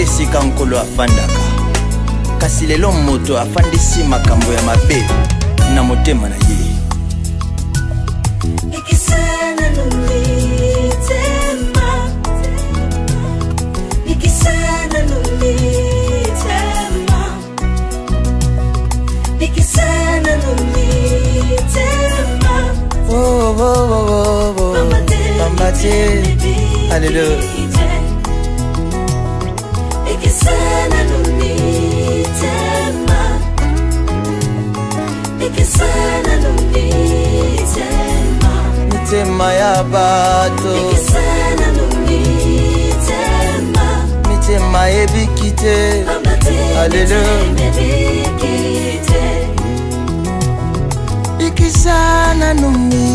nde sika nkolo afandaka kasi lelo moto afandisi makambo ya mabe na motema na ye. Nikisana numitema, nikisana numitema, nikisana numitema. Oh oh oh oh oh. Mama te, alléluia. Nikisana numitema, nikisana numitema, mitema ya bato, nikisana numitema, mitema ebikite, alléluia. Nikisana numitema.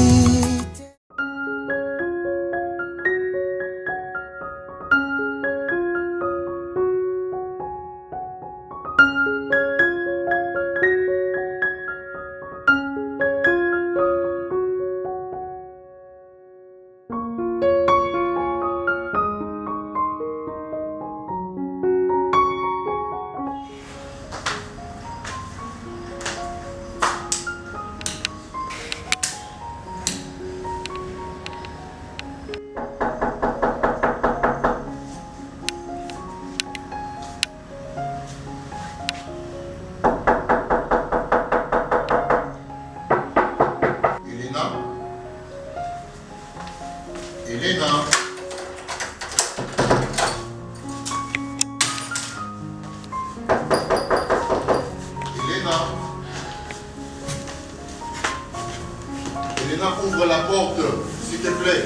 Elena, ouvre la porte, s'il te plaît.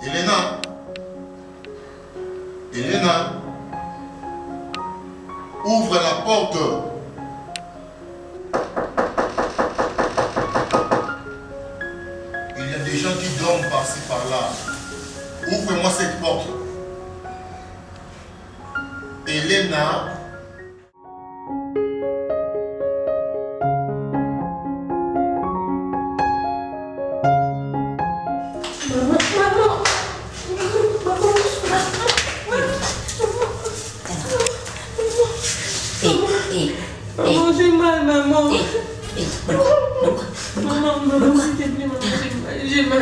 Elena. Elena. Ouvre la porte. Il y a des gens qui dorment par-ci par-là. Ouvre-moi cette porte. Elena. Maman, j'ai mal, maman. Maman, s'il te plaît, maman, j'ai mal.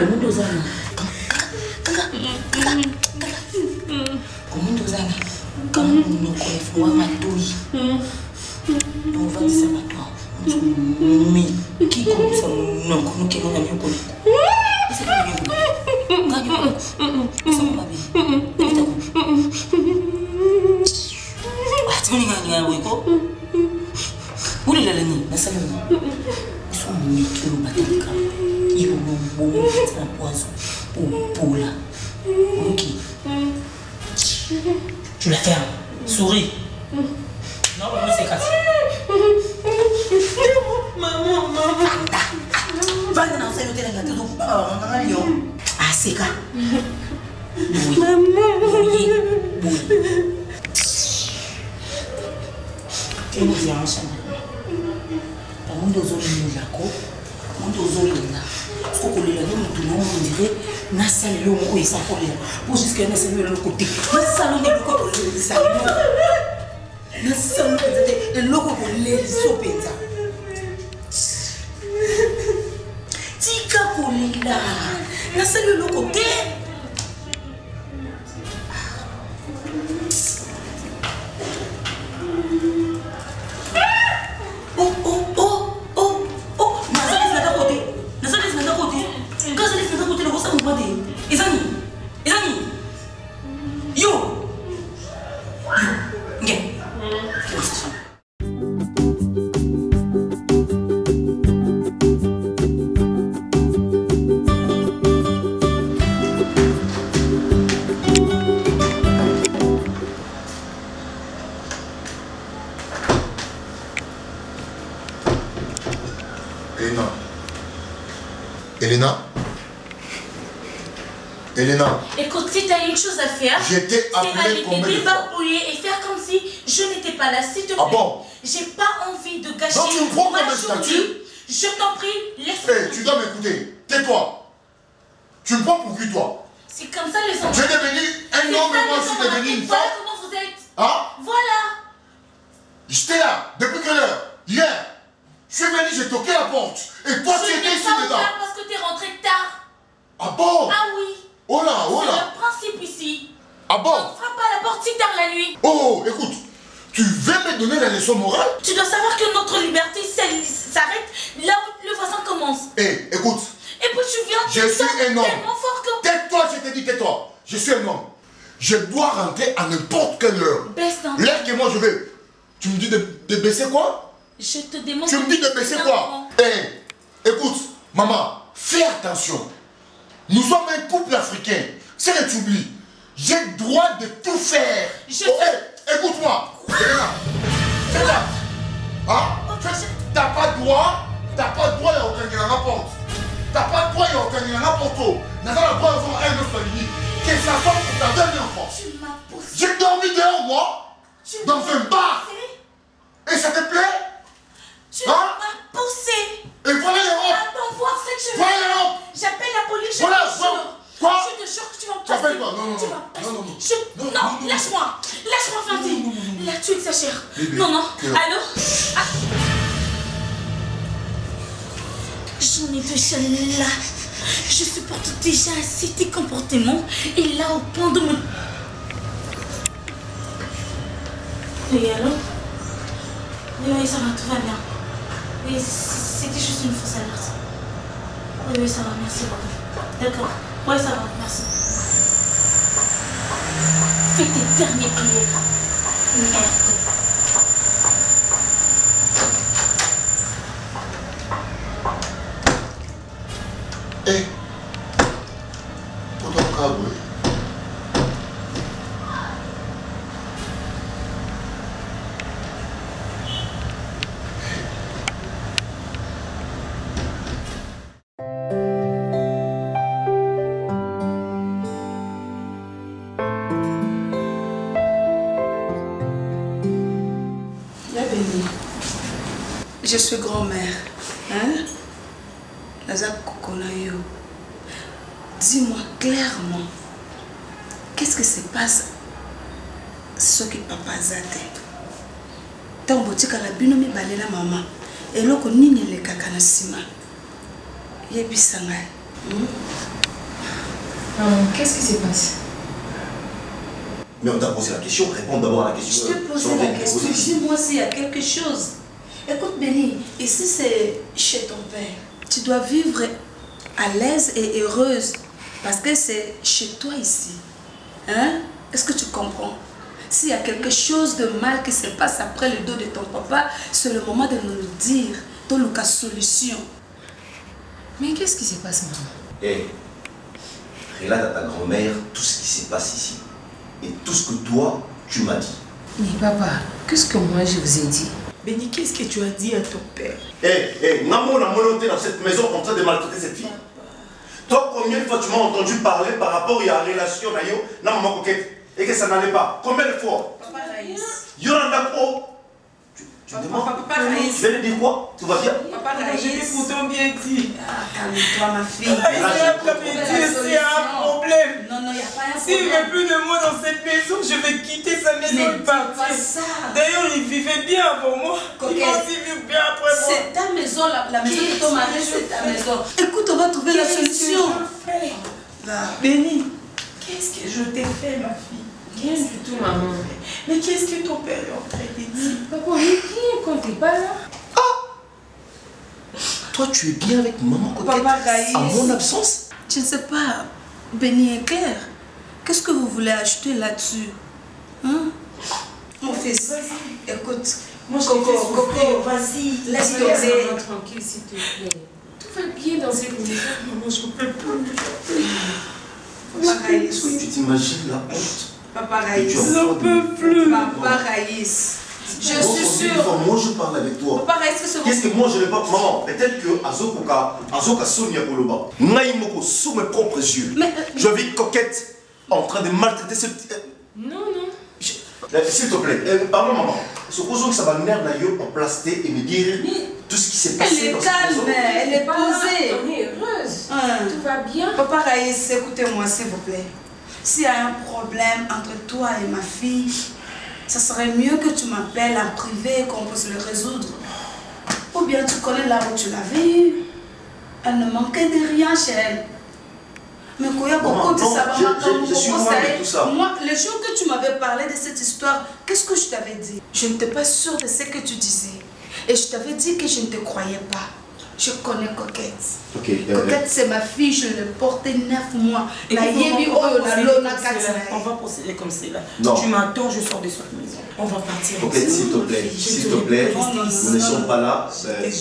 Tu la fermes. Souris. Non, maman, c'est cassé. Maman. Ah, c'est cassé. Maman. Tu nous viens ensemble. Pour nous, nous avons pour jusqu'à un salon de côté. Le salon de côté, le salon de loco pour les sopenza. Tika Kolila, la salon de côté. Elena. Écoute, si tu as une chose à faire, je t'ai appelé combien de fois et faire comme si je n'étais pas là, s'il te plaît. Ah bon? J'ai pas envie de gâcher donc tu me prends comme ma un statut? Je t'en prie, laisse-moi. Hey, tu dois m'écouter. Tais-toi. Tu me prends pour qui, toi? C'est comme ça les enfants. J'ai devenu un homme et moi je suis devenu une Voilà femme. comment vous êtes. Hein? Voilà. J'étais là. Depuis quelle heure? Hier. Je suis venu, j'ai toqué la porte. Et toi, tu étais ici dedans. Parce que tu es rentré tard. Ah bon? Ah oui. Oh là, oh C'est là. le principe ici. Ah bon? On frappe pas à la porte si tard la nuit. Oh, écoute. Tu veux me donner la leçon morale? Tu dois savoir que notre liberté s'arrête là où le voisin commence. Hé, écoute. Et puis tu viens, Je suis un homme. tellement fort que... Tais-toi, je t'ai dit tais-toi. Je suis un homme. Je dois rentrer à n'importe quelle heure. Baisse d'un... L'heure que moi je vais. Tu me dis de baisser quoi? Je te demande... Tu me dis de baisser quoi? Hé, écoute, maman, fais attention. Nous sommes un couple africain. C'est que tu oublies. J'ai le droit de tout faire. Hé, écoute-moi. Fais là. Hein? T'as pas de droit. T'as pas de droit, il n'y a aucun qui la rapporte. T'as pas de droit, il n'y a aucun qui la rapporte. N'a pas le droit d'avoir un autre ligne. Que ça soit pour ta dernière fois. Tu m'as poussé. J'ai dormi dehors, moi, dans un bar. Et ça te plaît? Tu m'as poussé. Et voilà les robes. Attends, voir ce que je Voilà les robes. J'appelle la police, je Voilà, te jure. quoi? Je te jure que tu vas me Tu appelles passer. quoi? Non, non, Tu non. vas passer. Non, non, non. Non, lâche-moi. Lâche-moi, Fantine. Là, tu exagères. Bébé, Non, non. cœur. Allô? Ah. J'en ai déjà là. Je supporte déjà assez tes comportements. Et là, au point de me... Et allô? Oui, ça va, tout va bien. Oui, c'était juste une fausse alerte. Oui, ça va, merci beaucoup. D'accord. Oui, ça va, merci. Fais tes derniers prières. Merde. Hé, pour ton câble. Je suis grand-mère. Hein? Nazak Kokonayo. Dis-moi clairement, qu'est-ce qui se passe ce qui papa zate? Tant botika la binomi balela maman. Et là qu'on n'y le kakana sima. Yebisanga. Qu'est-ce qui se passe? Mais on t'a posé la question, réponds d'abord à la question. Je te pose la question, dis-moi s'il y a quelque chose. Écoute Béni, ici c'est chez ton père. Tu dois vivre à l'aise et heureuse parce que c'est chez toi ici. Hein? Est-ce que tu comprends? S'il y a quelque chose de mal qui se passe après le dos de ton papa, c'est le moment de nous le dire. Ton cas solution. Mais qu'est-ce qui se passe, maman? Eh, relate à ta grand-mère tout ce qui se passe ici. Et tout ce que toi, tu m'as dit. Mais papa, qu'est-ce que moi je vous ai dit? Béni, qu'est-ce que tu as dit à ton père? Namo n'a monté dans cette maison en train de maltraiter cette fille. Toi, combien de fois tu m'as entendu parler par rapport à la relation na yo, na maman coquette, et que ça n'allait pas? Combien de fois? Papa Raïs. Yolanda Pro. Tu me demandes? Papa Raïs. Tu viens de dire quoi? Tout va bien? Papa Je l'ai Raïs. pourtant bien dit. Calme-toi ma fille. Cet après-midi, c'est un problème. Non, non, il n'y a pas un S'il n'y a problème. plus de moi dans cette maison, je vais quitter sa maison Mais et dis pas partir. ça. D'ailleurs, il vivait bien avant moi. Coquette. Il va aussi vivre bien après moi. C'est ta maison, la maison de ton mari, c'est ta maison. Écoute, on va trouver la solution. Qu'est-ce que je fais? Béni, qu'est-ce que je t'ai fait, ma fille? Rien du tout, maman. Mais qu'est-ce que ton père est en train de dire? Papa, mais qui quand t'es pas là? Toi, tu es bien avec maman coquette Papa Raïs. en mon absence? Je ne sais pas, Béni et Claire, qu'est-ce que vous voulez ajouter là-dessus? Hein? Mon fils, écoute, Moi, je Coco, t'ai fait souffrir. Coco, vas-y, laisse Laisse-moi tomber. tranquille, s'il te plaît. Tout va bien dans cette maison. Maman, je ne peux plus. Papa Raïs, Est-ce que tu t'imagines la honte? Papa que Raïs, tu as J'en peux plus. Papa Raïs, je suis sûre. Moi, je parle avec toi. Papa Raïs, qu'est-ce que Qu'est-ce vous... que moi je n'ai pas? Maman, peut-être que Azoka Sonia Koloba, Naïmoko, sous mes propres yeux, Mais, je vis coquette en train de maltraiter ce. Non, non. S'il te plaît, pardon maman, ce que ça va venir d'ailleurs en plasté et me dire. tout ce qui s'est passé. Elle est calme, elle est posée. On est heureuse. Tout va bien. Papa Raïs, écoutez-moi s'il vous plaît. S'il y a un problème entre toi et ma fille, ça serait mieux que tu m'appelles en privé et qu'on puisse le résoudre. Ou bien tu connais là où tu l'avais vue. Elle ne manquait de rien chez elle. Mais quand il y a beaucoup de ça, je suis loin de tout ça. Moi, le jour que tu m'avais parlé de cette histoire, qu'est-ce que je t'avais dit? Je n'étais pas sûre de ce que tu disais. Et je t'avais dit que je ne te croyais pas. Je connais Coquette. Coquette, c'est ma fille, je l'ai portée 9 mois. On va procéder comme c'est là. Non. Tu m'attends, je sors de cette maison. On va partir. Coquette, s'il te plaît, nous ne sommes pas là.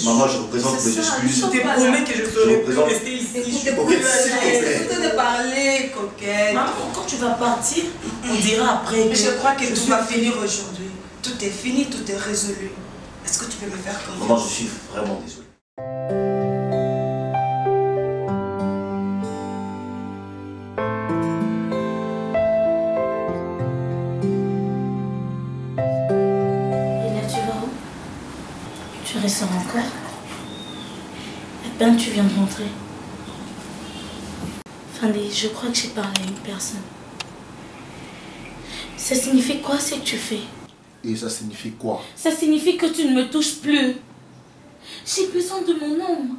Maman, je vous présente mes excuses. Je te promets que je serai plus rester ici. Coquette, s'il te plaît. Écoute de parler, Coquette. Maman, quand tu vas partir, on dira après. Mais je crois que tout va finir aujourd'hui. Tout est fini, tout est résolu. Est-ce que tu peux me faire confiance? Maman, je suis vraiment désolé. Tu ressors encore? À peine tu viens de rentrer. Fandi, je crois que j'ai parlé à une personne. Ça signifie quoi ce que tu fais? Et ça signifie quoi? Ça signifie que tu ne me touches plus. J'ai besoin de mon homme.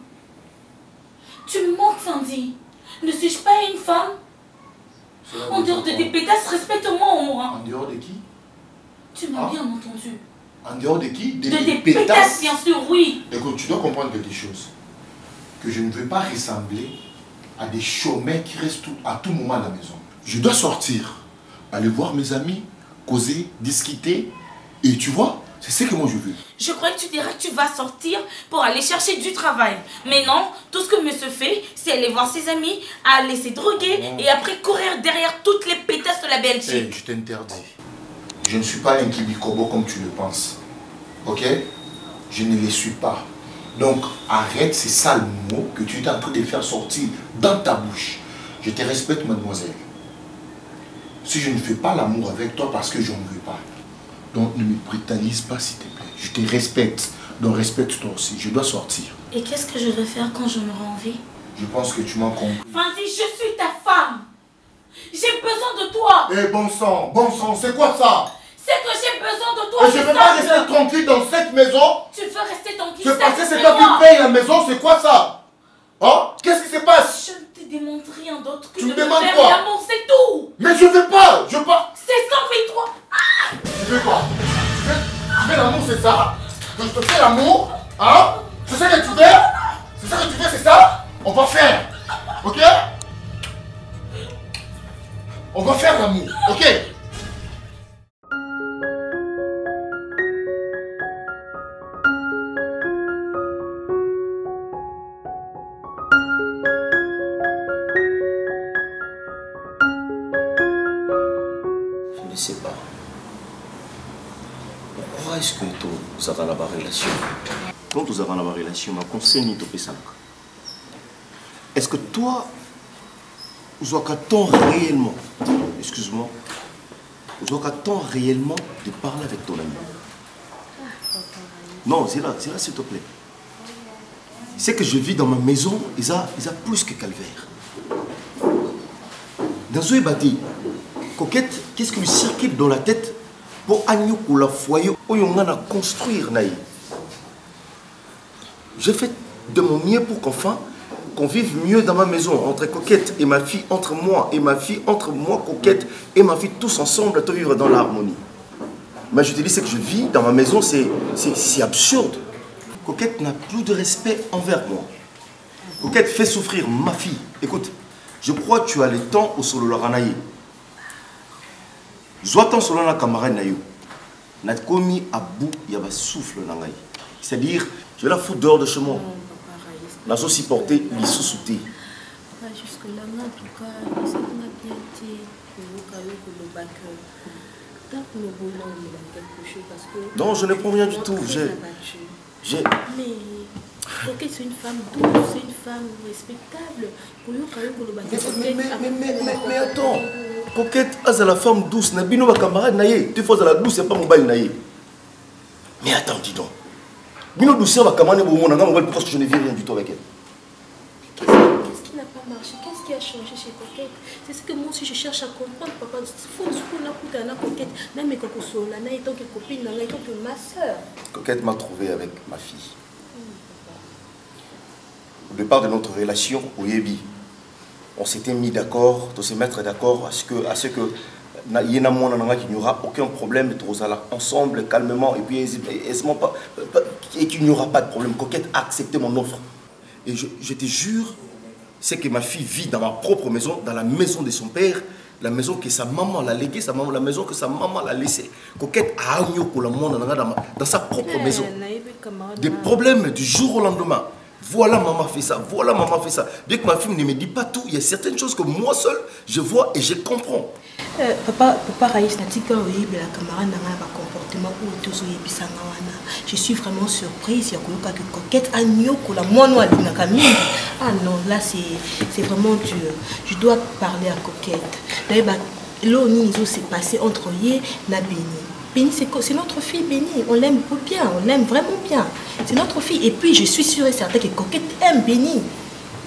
Tu me manques, Fandi. Ne suis-je pas une femme? En dehors de tes pétasses, respecte-moi au moins. En dehors de qui? Tu m'as bien entendu. En dehors de qui? De tes pétasses, bien sûr, oui. Écoute, tu dois comprendre quelque chose. Que je ne veux pas ressembler à des chômeurs qui restent à tout moment à la maison. Je dois sortir, aller voir mes amis, causer, discuter. Et tu vois, c'est ce que moi je veux. Je croyais que tu dirais que tu vas sortir pour aller chercher du travail. Mais non, tout ce que monsieur fait, c'est aller voir ses amis, aller se droguer et après courir derrière toutes les pétasses de la Belgique. Hey, je t'interdis. Je ne suis pas un kibikobo comme tu le penses. Ok? Je ne les suis pas. Donc, arrête ces sales mots que tu es en train de faire sortir dans ta bouche. Je te respecte, mademoiselle. Si je ne fais pas l'amour avec toi parce que je ne veux pas, donc ne me brutalise pas, s'il te plaît. Je te respecte. Donc, respecte-toi aussi. Je dois sortir. Et qu'est-ce que je vais faire quand je me rends envie? Je pense que tu m'as compris. Fandi, je suis ta femme. J'ai besoin de toi. Eh, bon sang, c'est quoi ça? C'est que j'ai besoin de toi. Et je ne veux pas rester tranquille dans cette maison. Tu veux rester tranquille? C'est parce que c'est toi qui payes la maison, c'est quoi ça? Hein? Qu'est-ce qui se passe? Je ne te demande rien d'autre que tu de me me demandes faire quoi? l'amour, c'est tout. Mais je veux pas, je veux pas. C'est 123. Ah! Tu veux quoi? Tu veux l'amour, c'est ça? Que je te fais l'amour? Hein? C'est ça que tu veux? C'est ça que tu veux, c'est ça? On va faire. Ok? On va faire l'amour, ok? Je ne sais pas. Pourquoi est-ce que tu as la relation? Quand tu as la relation, ma conseil te fait. Est-ce que toi, tu as réellement, excuse-moi, tu as réellement de parler avec ton ami? Non, c'est là, s'il te plaît. C'est que je vis dans ma maison, ils ont plus que calvaire. Dans ce bâti, Coquette, qu'est-ce qui lui circule dans la tête pour agneau ou la foyer où on a construire naï? Je fais de mon mieux pour qu'on vive mieux dans ma maison, entre Coquette et ma fille, entre moi et ma fille, entre moi, Coquette et ma fille, tous ensemble, à vivre dans l'harmonie. Mais je te dis, c'est que je vis dans ma maison, c'est absurde. Coquette n'a plus de respect envers moi. Coquette fait souffrir ma fille. Écoute, je crois que tu as le temps au solo l'aranaï. Zoatan solo la camarade naïo. N'a commis à bout, il y a un souffle dans l'aïe. C'est-à-dire, je la fous dehors de chez moi. La sauce supportée, les sous-soutés. Jusque-là, en tout cas, ça m'a bien été non, je ne prends rien du tout. Mais Coquette, c'est une femme douce, c'est une femme respectable. Mais attends, Coquette, c'est la femme douce. Tu fais la douce, c'est pas mon bail. Mais attends, dis donc. Bino douceur va commander pour mon angam, parce que je ne vis rien du tout avec elle. Qu'est-ce qui n'a pas marché? Qu'est-ce qui a changé chez Coquette? C'est ce que moi aussi je cherche à comprendre, papa. Il faut que nous Coquette, même quand on est tant que copine, tant que ma soeur. Coquette m'a trouvé avec ma fille. Au départ de notre relation au Yébi, on s'était mis d'accord, de se mettre d'accord à ce que il n'y aura aucun problème, tous ensemble, calmement, et puis et qu'il n'y aura pas de problème. Coquette a accepté mon offre. Et je te jure, c'est que ma fille vit dans ma propre maison, dans la maison de son père, la maison que sa maman l'a léguée, la maison que sa maman l'a laissée. Coquette a dans sa propre maison. Des problèmes du jour au lendemain. Voilà maman fait ça, voilà maman fait ça. Bien que ma fille ne me dit pas tout, il y a certaines choses que moi seul, je vois et je comprends. Papa Raïs n'a dit que la camarade n'a pas comportement ou tout ce qui je suis vraiment surprise. Il y a que Coquette a nyoko la moine à Camille. Ah non, là c'est vraiment dur. Je dois parler à Coquette. D'ailleurs, l'eau s'est passé entre Yé et Béni. Béni, c'est notre fille, Béni. On l'aime bien, on l'aime vraiment bien. C'est notre fille. Et puis, je suis sûre et certaine que Coquette aime Béni.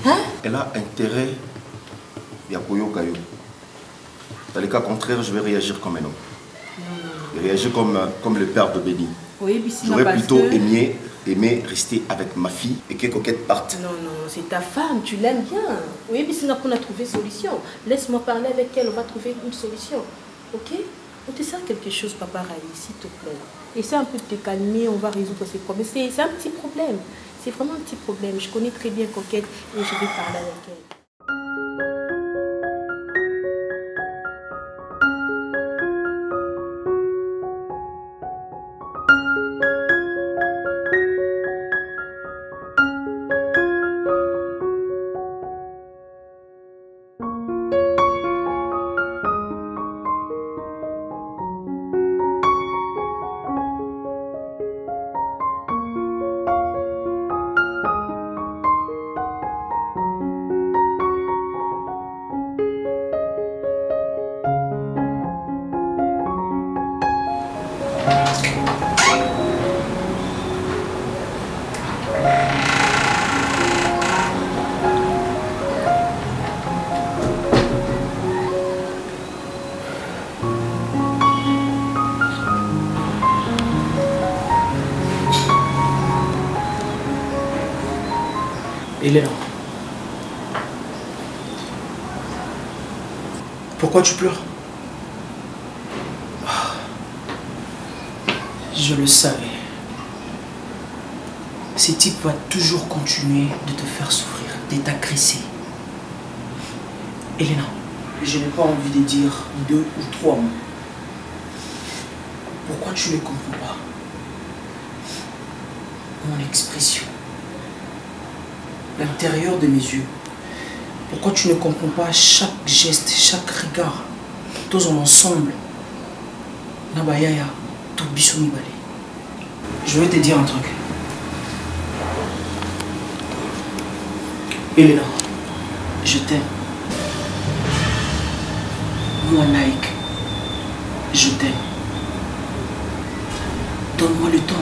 Hein? Elle a intérêt à Koyokayo. Dans le cas contraire, je vais réagir comme un homme. Je vais réagir comme le père de Béni. Oui, j'aurais plutôt aimé rester avec ma fille et que Coquette parte. Non, c'est ta femme, tu l'aimes bien. Oui, mais sinon, on a trouvé solution. Laisse-moi parler avec elle, on va trouver une solution. Ok? On te sert quelque chose, papa Raïs, s'il te plaît. Essaie un peu de te calmer, on va résoudre ces problèmes. C'est un petit problème. C'est vraiment un petit problème. Je connais très bien Coquette et je vais parler avec elle. Elena, pourquoi tu pleures? Je le savais. Ce type va toujours continuer de te faire souffrir, de t'agresser. Elena, je n'ai pas envie de dire 2 ou 3 mots. Pourquoi tu ne comprends pas mon expression? L'intérieur de mes yeux. Pourquoi tu ne comprends pas chaque geste, chaque regard, tous en ensemble? Nabayaya, tout bissoumi balé. Je vais te dire un truc. Elena, je t'aime. Moi, Nike, je t'aime. Donne-moi le temps.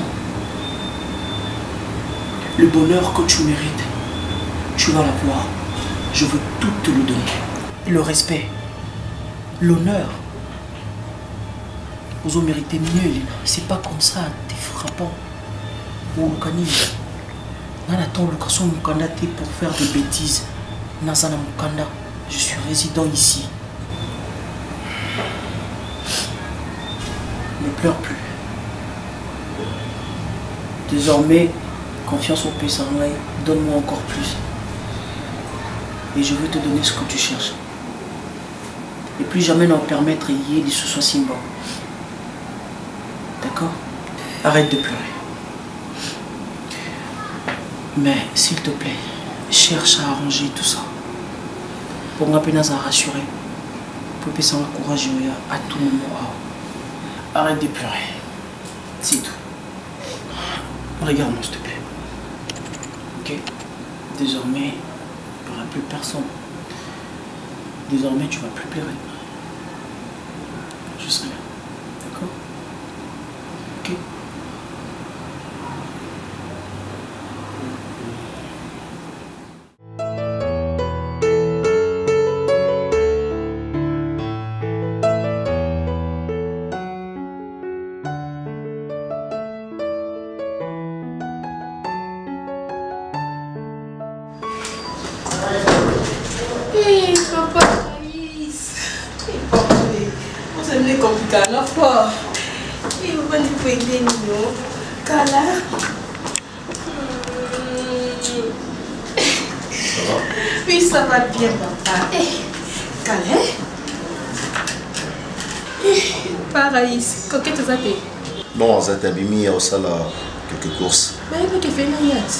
Le bonheur que tu mérites, tu vas l'avoir. Je veux tout te le donner. Le respect, l'honneur. Vous en méritez mieux, Elena. C'est pas comme ça, t'es frappant. Ou le canine. N'attends le casson Mukanda pour faire des bêtises. Nazana Mukanda, je suis résident ici. Ne pleure plus. Désormais, confiance au Père, donne-moi encore plus. Et je veux te donner ce que tu cherches. Et plus jamais n'en permettre de ce soit Simba. D'accord? Arrête de pleurer. Mais s'il te plaît, cherche à arranger tout ça. Pour moi, peine à rassurer. Pour que ça m'encourage à tout moment. Arrête de pleurer. C'est tout. Regarde-moi, s'il te plaît. Ok? Désormais, il n'y aura plus personne. Désormais, tu ne vas plus pleurer. Je serai là. D'accord? Ok? Kala fort. Il va nous payer nous. Kala. Ça va? Oui, ça va bien, papa. Kala. Pareil, coquette ça t'es. Bon, ça t'a mis au salon quelques courses. Mais il va te faire une yacht.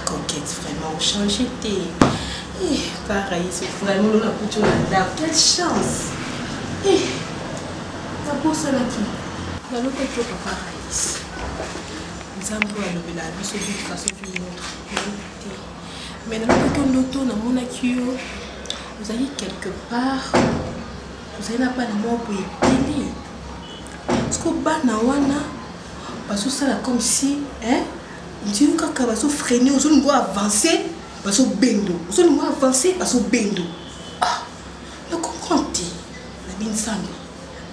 Coquette, vraiment, changer tes. Pareil, c'est vraiment la couture là. Quelle chance! La bourse là qui? La l'autre est trop pareil. Nous avons le la vie, c'est d'une façon ou d'une autre. Mais dans le cas de mon accueil, vous allez quelque part, vous n'avez pas de mot pour y télé. Parce que parce que ça là comme si, hein, Dieu quand va se freiner, vous allez avancer, parce que bendo, vous allez avancer, parce que bendo. Ah, mais comprenez, la bien semble.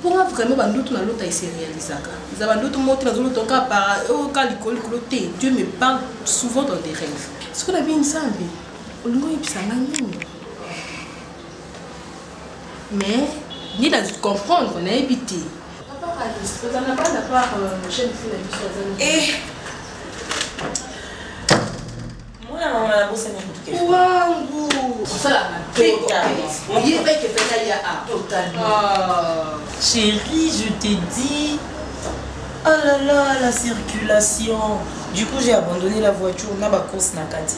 Pour moi vraiment bandoto na l'autre il s'est réalisé ça. Ils ont bandoto monter dans l'autre cas par au cas l'école côté. Dieu me parle souvent dans des rêves. Ce qu'on a bien semble, on lui dit ça mais ni dans comprendre qu'on a évité. Papa Alice, vous n'en avez pas la part jeune fille la vie. Moi la maman la bosse n'est pas tout. Waouh! Ça la totalement. Il est vrai que fait il y a totalement. Chérie, je t'ai dit. Oh là là, la circulation. Du coup, j'ai abandonné la voiture. On a ma course Nakati.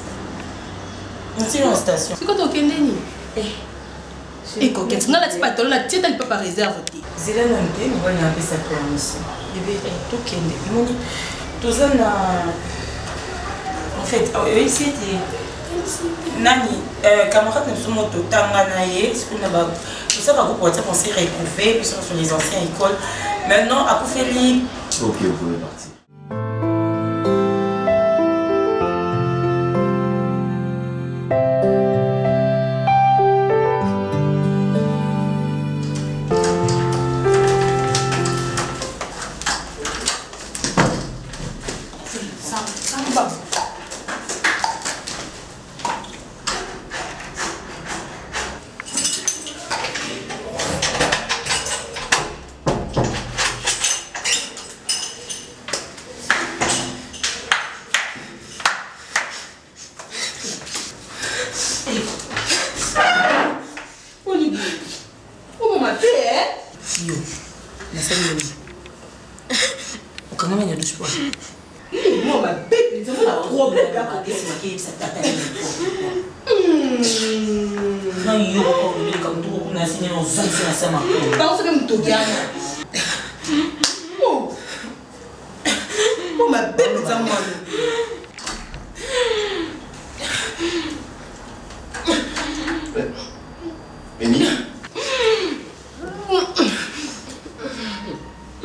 On est en station. C'est quoi ton kendeni? Et coquette, non, là, tu pas la tête, elle peut pas réserver. Zéla n'a pas été, mais on a appelé ça pour un aussi. Bébé, tout kende. Mon dit, tout ça n'a. En fait, ici, Nani, camarade de son moto, Tanganaye, ce qu'on a pas. Tout ça va vous porter pour se retrouver, puis sur les anciennes écoles. Maintenant, à Koufeli. Ok, vous pouvez partir.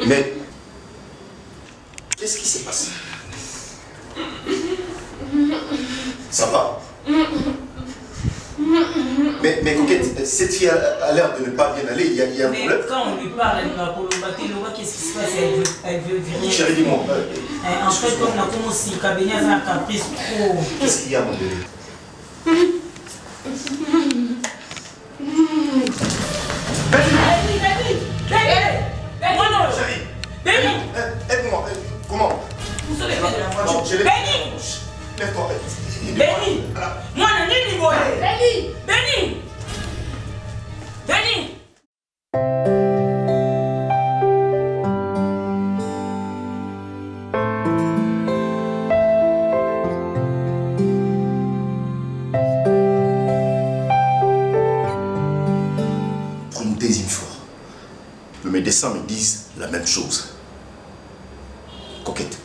Mais qu'est-ce qui s'est passé? Ça va? Mais coquette, cette fille a l'air de ne pas bien aller, il y a un problème. Mais quand on lui parle, elle n'a pas le qu'est-ce qui se passe? Elle veut virer. Chérie, dis-moi. En fait, comme on a commencé, Kabenia a un caprice trop. Qu'est-ce qu'il y a, mon bébé? Aide-moi, comment? Vous savez pas de la voiture. Béni! Lève-toi. Béni! Moi, je n'ai ni volé. Béni! Béni! Béni! Pour une deuxième fois, le médecin me disent la même chose. Coquette,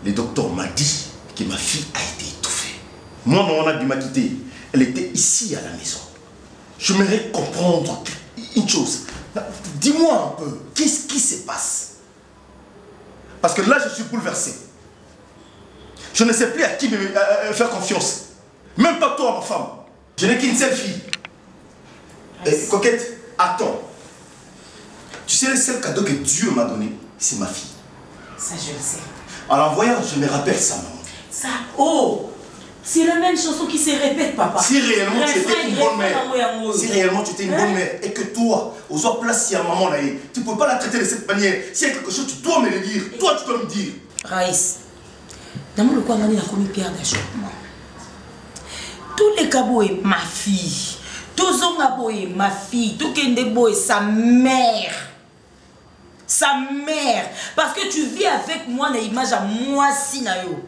le docteur m'a dit que ma fille a été étouffée. Moi, maman a dû m'a quitter. Elle était ici à la maison. J'aimerais comprendre une chose. Dis-moi un peu, qu'est-ce qui se passe? Parce que là, je suis bouleversé. Je ne sais plus à qui me faire confiance. Même pas toi, ma femme. Je n'ai qu'une seule fille. Coquette, attends. Tu sais, le seul cadeau que Dieu m'a donné, c'est ma fille. Ça, je le sais. Alors, en voyant, je me rappelle ça, maman. Ça, oh! C'est la même chanson qui se répète, papa. Si réellement tu étais une bonne mère, si réellement tu étais une bonne mère et que toi, aux autres places, si à maman là, tu ne peux pas la traiter de cette manière. S'il y a quelque chose, tu dois me le dire. Toi, tu dois me dire. Raïs, dans le coin, on a commis Pierre d'achoppement. Tous les cabots, ma fille. Tous les ma fille. Tout Kendebo est sa mère. Sa mère. Parce que tu vis avec moi, l'image à moi, Sinayo.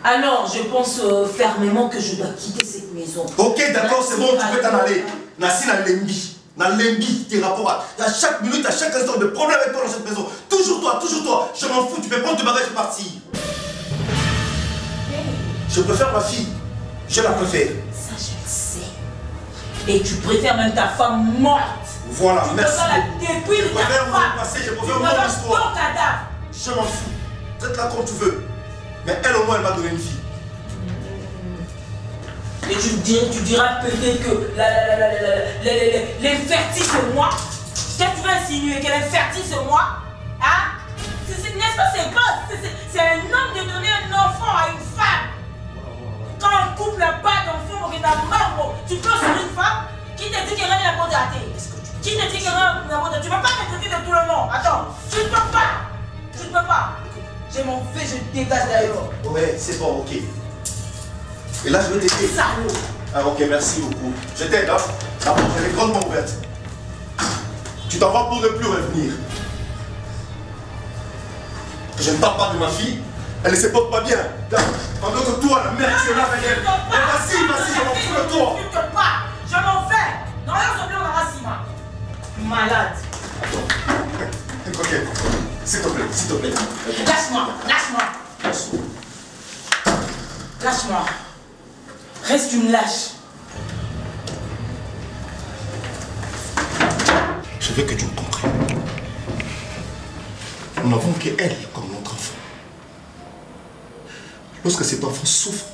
Alors, je pense fermement que je dois quitter cette maison. Ok, d'accord, c'est bon, tu peux t'en aller. Nassi na lembi. Na lembi, tes rapports. À chaque minute, à chaque instant, de problème avec toi dans cette maison. Toujours toi, toujours toi. Je m'en fous, tu peux prendre tes bagages et partir. Je préfère ma fille. Je la préfère. Ça, je le sais. Et tu préfères même ta femme morte. Voilà, merci. Tu préfères la dépouille de ta femme. Je préfère mon histoire. Ton cadavre. Je m'en fous. Traite-la comme tu veux. Mais elle, au moins, elle m'a donné une fille. Et tu diras peut-être que l'infertile c'est moi. Qu'est-ce que tu vas insinuer qu'elle est fertile c'est moi? Hein? N'est-ce pas, c'est pas. C'est un homme de donner un enfant à une femme. Quand un couple n'a pas d'enfant, tu pleures sur une femme. Qui te dit qu'elle a la bonne raté? Qui te dit qu'elle a la bonne raté? Tu ne peux pas me traiter de tout le monde. Attends, tu ne peux pas. Tu ne peux pas. Je m'en vais, je dégage d'ailleurs. Ouais, c'est bon, ok. Et là, je vais t'aider. Salaud. Ah, ok, merci beaucoup. Je t'aide, hein. La porte, elle est grandement ouverte. Tu t'en vas pour ne plus revenir. Je ne parle pas de ma fille. Elle ne se porte pas bien. Pendant que toi, la mère, tu es là avec elle. Vas-y, je m'en fous de toi. Je m'en vais. Non, là, je vais au Rassima. Malade. Attends. Ok. S'il te plaît, s'il te plaît. Lâche-moi, lâche-moi. Lâche-moi. Reste une lâche. Je veux que tu me comprennes. Nous n'avons qu'elle comme notre enfant. Lorsque cet enfant souffre,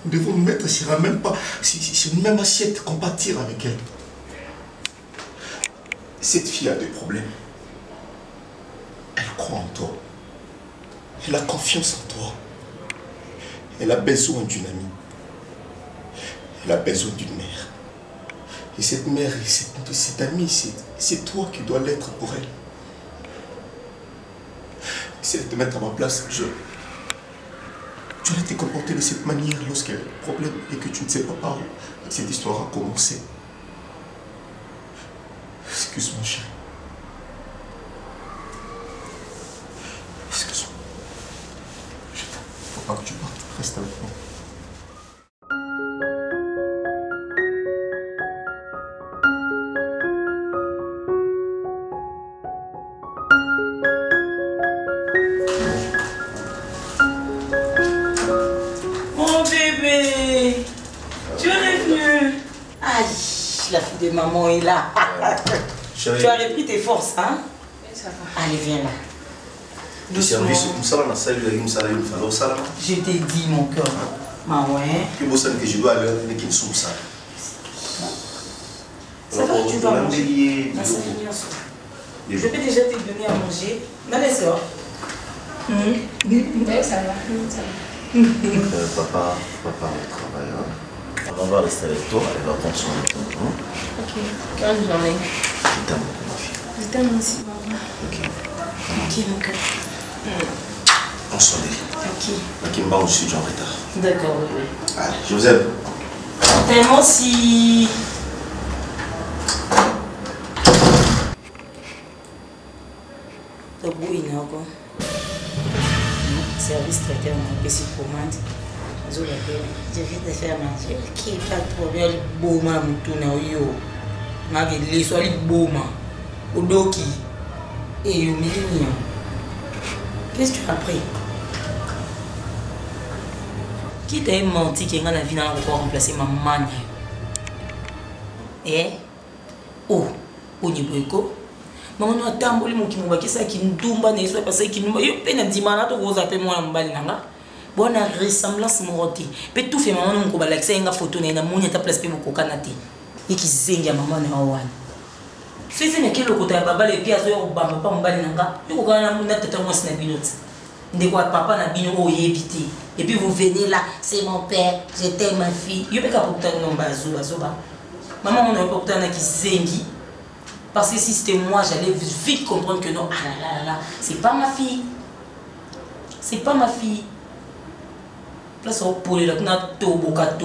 nous devons nous mettre sur une même assiette, compatir avec elle. Cette fille a des problèmes. Elle croit en toi. Elle a confiance en toi. Elle a besoin d'une amie. Elle a besoin d'une mère. Et cette mère, cette amie, c'est toi qui dois l'être pour elle. Essaie de te mettre à ma place. Tu as été comporté de cette manière lorsqu'il y a un problème et que tu ne sais pas par où cette histoire a commencé. Excuse-moi, chérie. Excuse-moi. Je t'aime. Faut pas que tu partes. Reste avec moi. Mon bébé, tu es revenu. Aïe, la fille de maman est là. Tu as repris tes forces, hein? Ça va. Allez, viens là. Le service, Je t'ai dit, mon cœur. Ma ouais. que je dois aller avec une soupe ça. Ça va, tu vas manger. Non, ça fait bien ça. Je peux déjà te donner à manger. Dans les soeurs. Oui, ça va. Papa au travail. Hein. On va rester avec toi, elle va prendre soin de toi. Hein. Ok, bonne journée. Je t'aime, ma fille. Je t'aime aussi, maman. Ok. Ok, mon cœur. On s'en est. Ok. Makimba aussi, je suis en retard. D'accord, bébé. Allez, je vous aime. Tellement si... Service traiteur m'a fait cette commande. Je vais te faire manger. Qui pas de problème, beau maman, tout na yo. Magi les soit les beau maman. Odoki. Et yo mignon. Qu'est-ce que tu as pris? Qui t'a menti qu'il y a la vie n'a encore remplacé ma maman? Eh? Oh, au niveau maman a tamboli mon qui m'a ça qui ndumba ne soit parce qu'il nous yo pena dimana to vous appelez moi mbali nanga bona ressemblance moroti pe tout fait maman mon ko balakisa nga photo na munya ta place pe mo kokanati ikizenga maman na wana sisi ne kilo kota baba le pia zo yo bamba pa mbali nanga yo kokana na tata moi sina binoti De quoi papa n'a bino o évité. Et puis vous venez là, c'est mon père, je t'aime ma fille. Yo pe ka pourtant non bazo ba. Maman on a pourtant qui zengi. Parce que si c'était moi, j'allais vite comprendre que non, ah là là là, c'est pas ma fille. C'est pas ma fille. Place au pole là, na tobokata.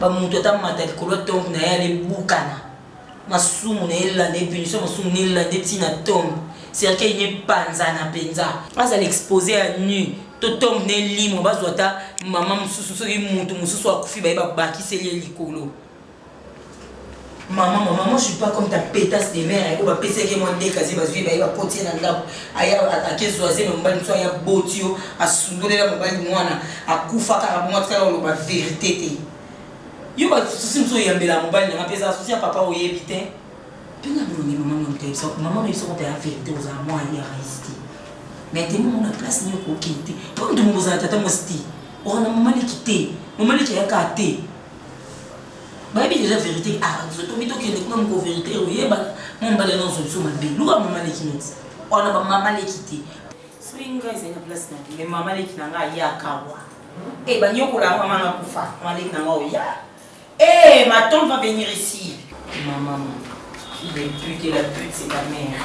Ba muto ta mata kolo tombe na ya le bukana. Masumu na ela ne punition, masumu na ela de tina tombe. C'est qu'il n'y a pas de penza. Quand elle exposée à nu, tout tombe ne limo, bazota, maman mususu mutu mususu akufi ba baki c'est likolo. Maman, moi je suis pas comme ta pétasse de mère. On va passer que mon décasé va suivre, il va porter dans la aya attaquer soisé mon bal soit ya botio à sundoler la mobile mwana à kufa ka moi ça la vérité. Yo ba souci so yambela mobile na pesa souci papa o yebite. Maman ne sait pas la vérité aux amours et à rester. Maintenant, on a place ni au quitter. Pour nous vous attendre mosti. On a maman qui quitter. Maman qui a caté. Bah bien déjà vérité. Ah, je te dis que nous avons vérité. Oui, bah mon balai non solution ma belle. Nous avons maman qui nous. On a maman qui quitter. Swinga est une place là. Mais maman qui n'a pas ya kawa. Eh ben yo kola maman na kufa. Maman qui n'a pas ya. Eh, ma tante va venir ici. Maman. Il est pute et la pute c'est ta mère.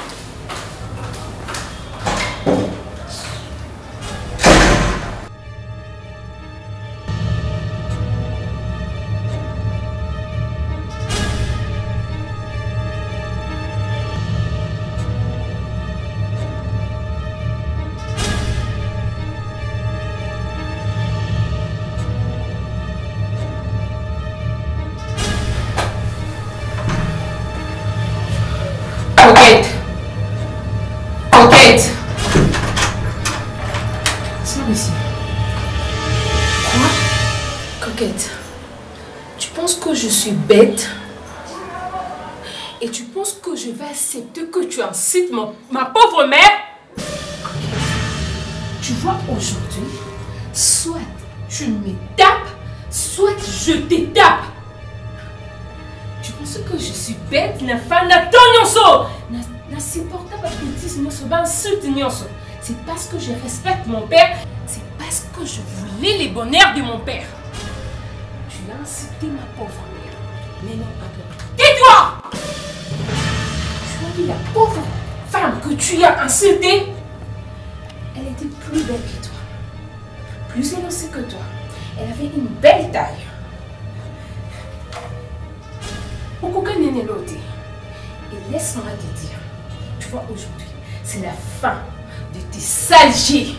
Coquette. Sors ici. Quoi? Coquette, tu penses que je suis bête? Et tu penses que je vais accepter que tu incites ma pauvre mère? Tu vois, aujourd'hui, soit tu me tapes, soit je te tape. Tu penses que je suis bête? La femme d'Antonioso n'insupportable bêtise, c'est parce que je respecte mon père, c'est parce que je voulais les bonheurs de mon père. Tu as incité ma pauvre mère. Mais non, pas toi. Tais-toi! Tu as vu la pauvre femme que tu as insultée? Elle était plus belle que toi, plus élancée que toi. Elle avait une belle taille. Et laisse-moi te dire, tu vois aujourd'hui, c'est la fin de tes sales jets.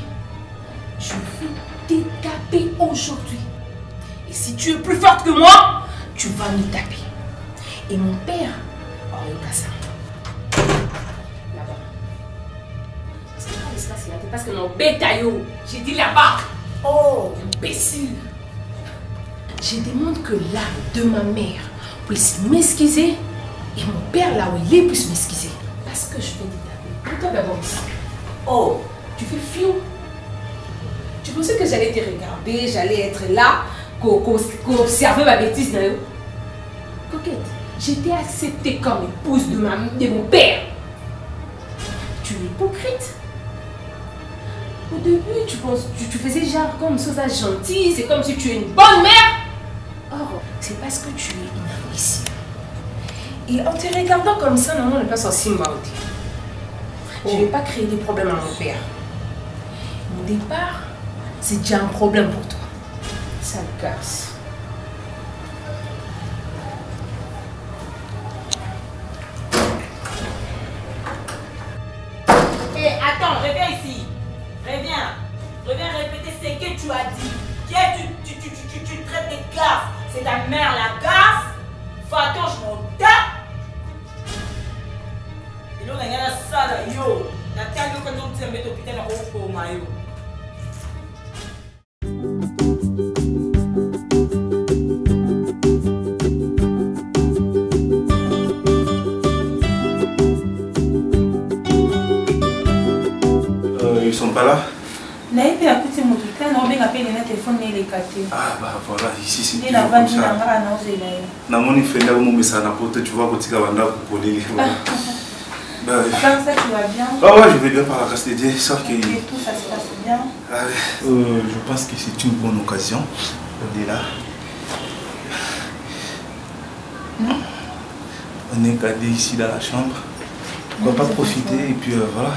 Je vais te taper aujourd'hui. Et si tu es plus forte que moi, tu vas me taper. Et mon père, oh, il a ça. Là-bas. Parce que mon bétaillot, j'ai dit là-bas. Oh, imbécile. Je demande que l'âme de ma mère puisse m'excuser et mon père là où il est puisse m'excuser. Parce que je vais te taper. Toi d'abord ici. Oh, tu fais fiou. Tu pensais que j'allais te regarder, j'allais être là, qu'observer ma bêtise. Coquette, j'étais acceptée comme épouse de mon père. Tu es hypocrite. Au début, tu faisais genre comme ça gentil, c'est comme si tu es une bonne mère. Or, c'est parce que tu es une imbécile. Et en te regardant comme ça, non, on n'est pas sorti maudit. Je ne vais pas créer des problèmes à mon père. Mon départ, c'est déjà un problème pour toi. Ça le casse. Hé, attends, reviens ici. Reviens. Reviens répéter ce que tu as dit. Tu traites de gaffe. C'est ta mère la gaffe. Va-t'en, je m'en tape. Et là, il y a la salle, yo. La taille de quand on dit, mais t'as la roue pour maillot. Ils sont pas là? Naïe peut écouter mon truc là, non, mais appelle le téléphone mais il est cassé. Ah bah voilà, ici c'est toujours comme ça. Na moni fenda mo mesa na pote tu vois kotika banda ko poleli. Bah oui. Comme ça, tu vas bien? Ah ouais, je vais bien par la grâce de Dieu. Ça que... Et tout, ça se passe bien? Ah ouais. Je pense que c'est une bonne occasion. On est là. On est cadé ici dans la chambre. On va pas profiter et puis voilà.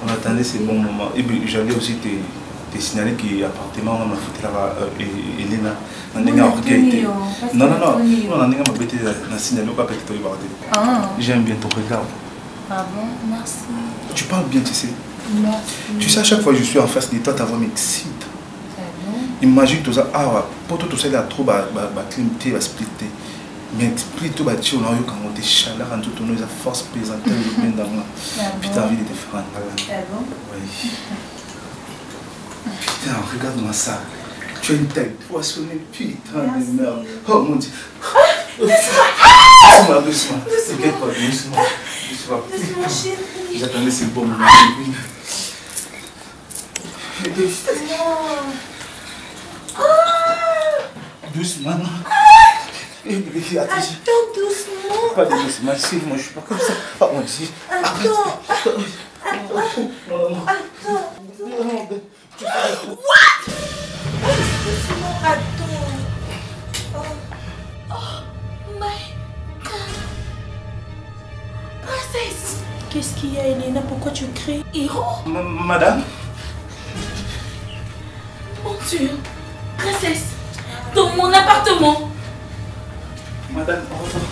On attendait ces bons moments. Et puis j'allais aussi te signaler que l'appartement on a foutu là-bas Elena. Non, j'aime bien ton regard. Ah bon, merci. Tu parles bien, tu sais. Merci. Tu sais, à chaque fois que je suis en face de toi, ta voix m'excite. Imagine tout ça. Ah ouais, pour tout ça, il y a trop de climité, de splitter. Mais explique tout, tu as eu quand on te chaleur, quand tu as force pesante, puis tu as envie de te faire un câlin. Ah bon? Oui. Putain, regarde-moi ça. Tu as une tête poissonnée, putain de merde. Oh mon Dieu. Doucement, doucement. T'inquiète pas, doucement. Doucement, chérie. J'attendais ce bon moment. Doucement. Attends doucement. Pas de doucement, moi je suis pas comme ça. Oh mon Dieu. Attends. What? Attends. Oh my God. Princesse. Qu'est-ce qu'il y a, Elena? Pourquoi tu cries? Héros? Madame? Mon Dieu. Princesse. Dans mon appartement. Madame, au revoir.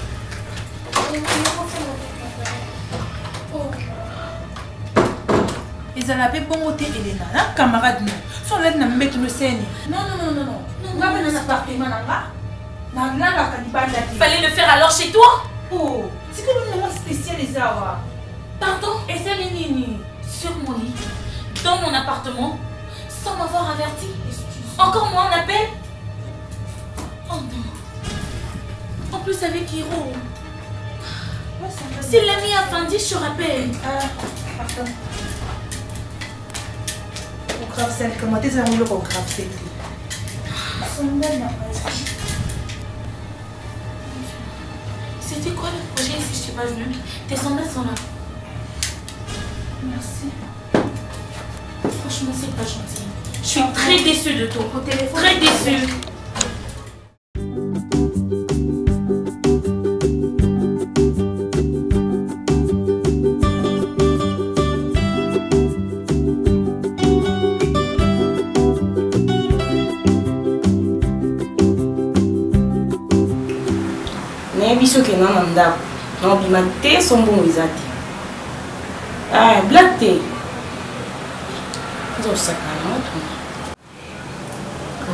Ils allaient bon côté Elena, là, camarade nous. Son l'aide n'a pas le scène. Non. On va dans un appartement là-bas. Fallait le faire alors chez toi? Oh, c'est que nous avons spécial les awa. Pardon? Et c'est les nini. Sur mon lit, dans mon appartement, sans m'avoir averti. Encore moins un appel? Oh non. En plus avec Hiro. C'est l'ami Afandi, je te rappelle. Ah, pardon. Au grave celle, comment t'es allé au grave celle? C'était quoi le projet si je t'ai pas venu? Tes semblables sont là. Merci. Franchement, c'est pas gentil. Je suis très déçue de toi. Au téléphone. Très déçue. biso ke na ndako na bima te sombo izati ah black te zo sakana moto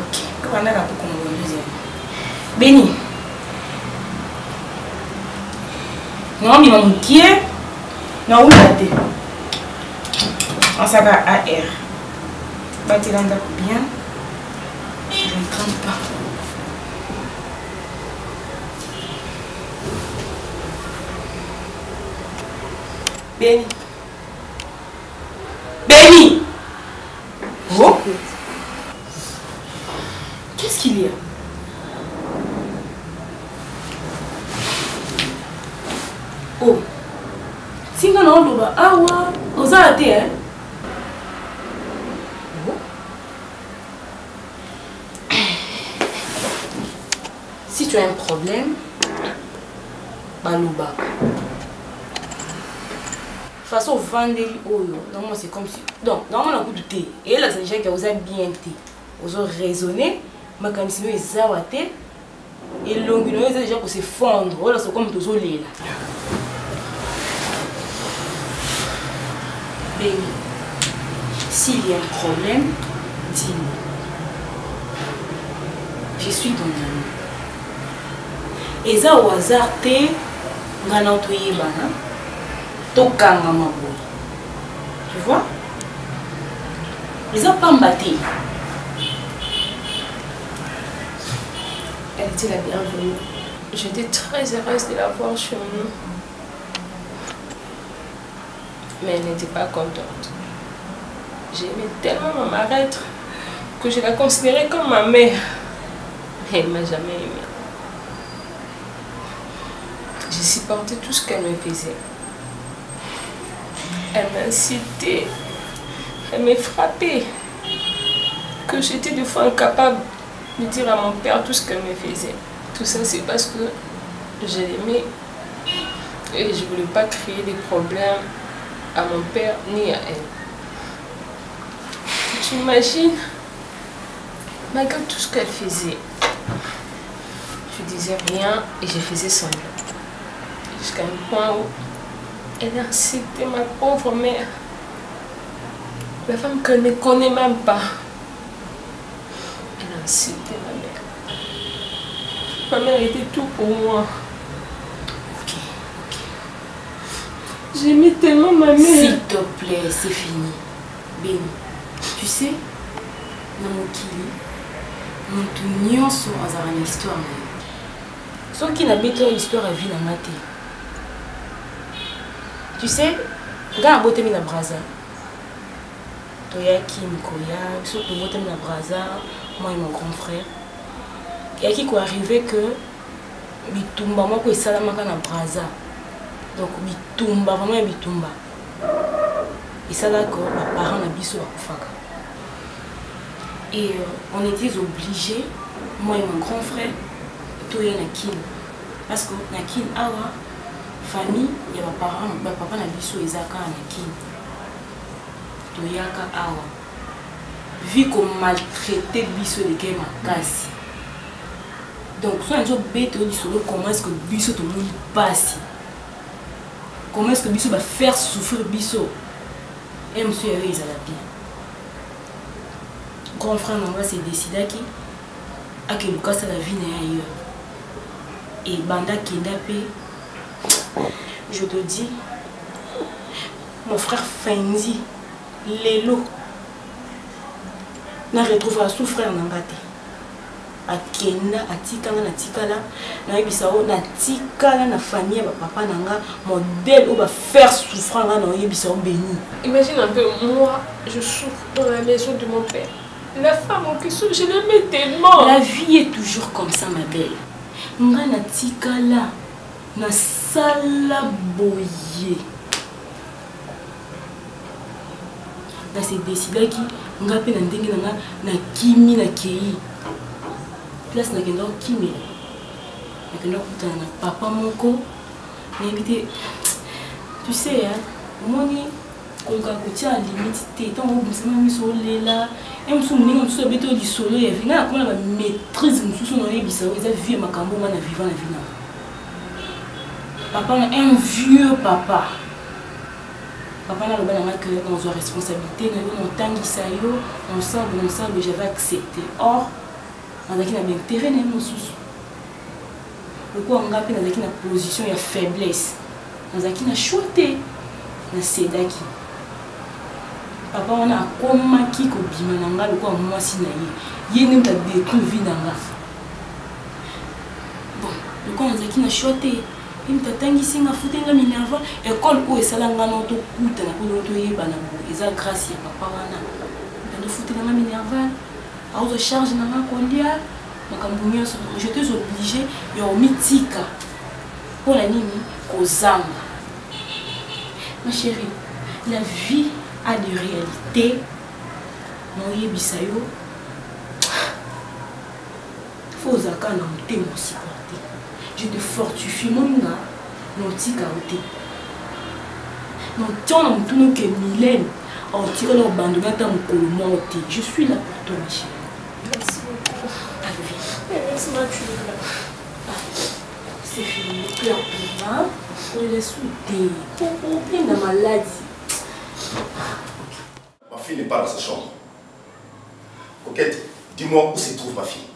ok kwa ndaka pour qu'on deuxième Béni non bima mukie na ula te asaka AR batela ndako bien je ne crains pas. Béni. Béni. Oh. Qu'est-ce qu'il y a? Oh. Singa na oloba awa ozala te hein? Si tu as un problème, baloba. Face au vendeur, normalement c'est comme si. Donc, normalement on a goûté. Et là, c'est déjà que vous avez bien été. Vous avez raisonné, mais quand sinon ils ont été. Et l'ongle, ils ont déjà pour se fondre. Voilà, c'est comme tous les là. Mais s'il y a un problème, dis-moi. Je suis ton ami. Et ça au hasard, t'es un employé banal. Tokanga maboy. Tu vois? Ils ont pas mbatté. Elle était la bienvenue. J'étais très heureuse de la voir chez nous. Mais elle n'était pas contente. J'aimais tellement ma marraine que je la considérais comme ma mère. Elle ne m'a jamais aimée. J'ai supporté tout ce qu'elle me faisait. Elle m'a incité, elle m'a frappé, que j'étais des fois incapable de dire à mon père tout ce qu'elle me faisait. Tout ça, c'est parce que je l'aimais et je ne voulais pas créer des problèmes à mon père ni à elle. Tu imagines, malgré tout ce qu'elle faisait, je disais rien et je faisais semblant. Jusqu'à un point où elle a incité ma pauvre mère, la femme qu'elle ne connaît même pas. Elle a incité ma mère. Ma mère était tout pour moi. J'aimais tellement ma mère. S'il te plaît, c'est fini. Béni, tu sais, dans mon kili, mon nyonso azara na histoire. Sauf qui n'a pas histoire à vie dans ma tête. Tu sais, quand on botte na braza, toya qui mikoya, surtout botte na braza, moi et mon grand frère. Et qui quoi arrivé que bitumba moi ko salama na braza. Donc bitumba vraiment bitumba. Et ça là que mes parents na biso bakufaka. Et on était obligés, moi et mon grand frère, toya na kin. Parce que na kin awa famille, il y a mes parents, mes papa na biso ezaka na kin. Toyaka awa. Vu qu'on maltraitait biso de game makasi. Donc soit un jour bête au solo, comment est-ce que biso tout le monde passe? Comment est-ce que biso va faire souffrir biso? Et monsieur avait ils allaient bien. Grand frère Nanga s'est décidé que Lucas a la vie ailleurs. Et Banda Kendapé, je te dis, mon frère Fendi, Lélo, n'a retrouvé à souffrir Nangate. A Kenda, a Tikala, na Tikala, na Ebisao, na Tikala, na famille, papa Nanga, modèle où va faire souffrir na Ebisao béni. Imagine un peu, moi, je souffre dans la maison de mon père. La femme en question, je l'aimais tellement. La vie est toujours comme ça, ma belle. Nga na Tikala, na sala boye. Là, c'est décidé qui, nga pe na ndenge na kimi na kei. Place na kendo kimi. Na kendo kutana na papa moko. Na éviter. Tu sais, hein, moni kolka kotia limite te tant on se met sur les là. Et on se met on se beto du solo et vina comme la maîtrise nous sous na ebisa eza vie makambo na vivant la vie. Papa un vieux papa. Papa n'a pas que dans une responsabilité, on tangi ça yo, on sable, j'avais accepté. Or, on a qui n'a bien intérêt non sous. Le quoi on a pris dans une position de faiblesse. On a qui n'a choisi na sedaki. Papa on a comme qui ko bima nanga le quoi moi si na ye. Ye ne t'a détruit vie nanga. Bon, le quoi on a qui n'a choisi. Il t'a tangi singa fouté la minerva école où est la ngano to kuta na ko to yeba na bo eza grâce ya papa wana. T'a fouté la minerva. A auto charge na nga kondia. J'étais obligée de mitika pour la nini kozanga. Ma chérie, la vie a des réalités. Non yebisayo. Faut zaka na mté mo supporter. Je te fortifie mon gars, non tika oté. Non tiens non tout que Mylène, on tire leur bandona ta mokolo monté. Je suis là pour toi ma chérie. Merci beaucoup. Laisse-moi tuer là. C'est fini, ne pleure plus, hein? On est soudés. On plein de maladie. Ma fille n'est pas dans sa chambre. Coquette, dis-moi où se trouve ma fille.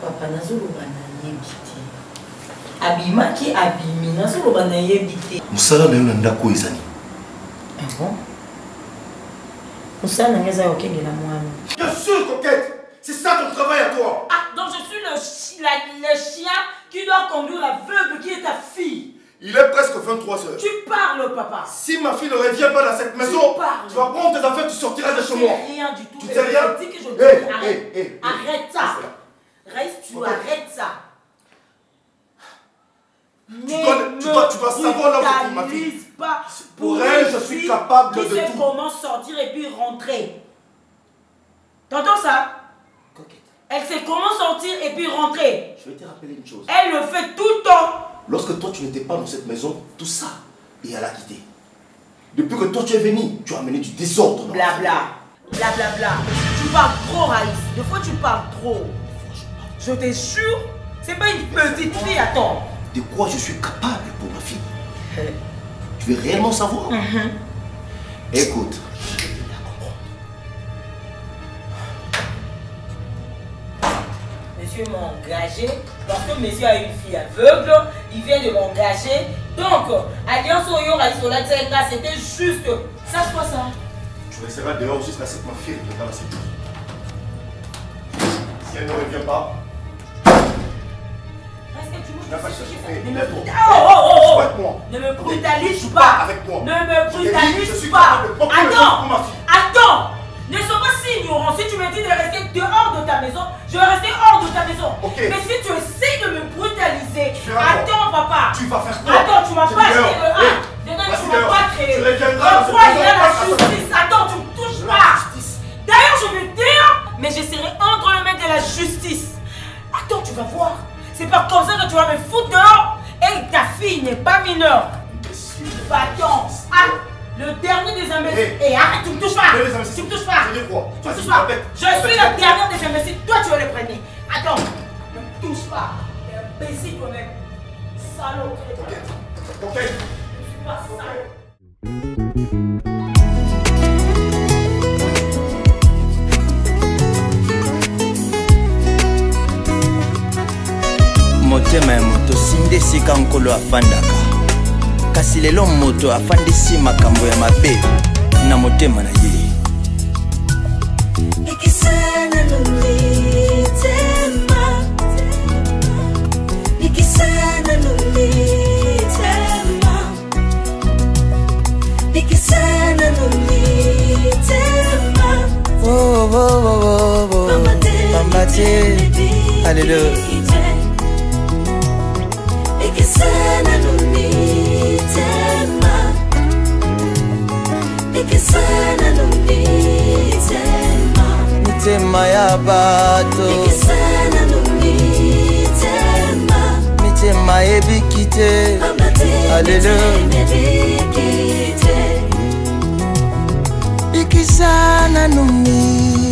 Papa Nazolo Banayebite. Abima qui abimi Nazolo Banayebite. Moussala n'a eu un dako izani. Ah bon? Moussala n'a pas eu aucun de la moine. Bien sûr, coquette! C'est ça ton travail à toi! Ah, donc je suis le chien qui doit conduire l'aveugle qui est ta fille. Il est presque 23h. Tu parles, papa. Si ma fille ne revient pas dans cette maison, tu vas prendre tes affaires, tu sortiras de chez moi. Je ne sais rien du tout. Tu sais rien? Je dis que je dis, arrête ça. Reste, tu arrêtes ça. Tu dois savoir là où se trouve ma fille. Pour elle, je suis capable de tout. Tu sais comment sortir et puis rentrer. T'entends ça? Coquette. Elle sait comment sortir et puis rentrer. Je vais te rappeler une chose. Elle le fait tout le temps. Lorsque toi, tu n'étais pas dans cette maison, tout ça, et elle a quitté. Depuis que toi, tu es venu, tu as amené du désordre. Blabla. Blablabla. Tu parles trop, Raïs. Des fois, tu parles trop. Je te jure, c'est pas une petite fille, attends. De quoi je suis capable pour ma fille? Tu veux réellement savoir? Écoute, je vais t'aider à comprendre. Monsieur m'a engagé parce que monsieur a une fille aveugle, il vient de m'engager. Donc, Alliance Oyo Raïsola Tsenga, c'était juste. Ça, c'est quoi ça? Tu resteras dehors jusqu'à ce que ma fille revienne dans la sécurité. Si elle ne revient pas, ne me brutalise pas. Ne me brutalise pas. Attends. Ne sois pas si ignorant. Si tu me dis de rester dehors de ta maison, je vais rester hors de ta maison. Mais si tu essaies de me brutaliser, attends papa. Tu vas faire quoi? Attends, tu m'as pas créé le 1. Tu m'as pas créé. Pourquoi il y a la justice? Attends, tu me touches pas. D'ailleurs, je vais dire, mais je serai entre les mains de la justice. Attends, tu vas voir. C'est pas comme ça que tu vas me foutre dehors. Et ta fille n'est pas mineure. Attends. Le dernier des imbéciles. Et arrête, tu me touches pas. Tu me touches pas. Tu me touches pas. Je suis le dernier des imbéciles. Toi, tu vas le premier. Attends. Ne me touche pas. T'es imbécile toi-même. Salaud. Ok. Je suis pas salaud. motema ya moto sinde sika nkolo afandaka kasi lelo moto afandisi makambo ya mabe na motema na ye Nikisana numitema Nikisana numitema Nikisana numitema Oh oh oh oh Mama te Alléluia Nikisana numitema Nikisana numitema Mitema ya bato Nikisana numitema Mitema ebikite Alléluia Nikisana numitema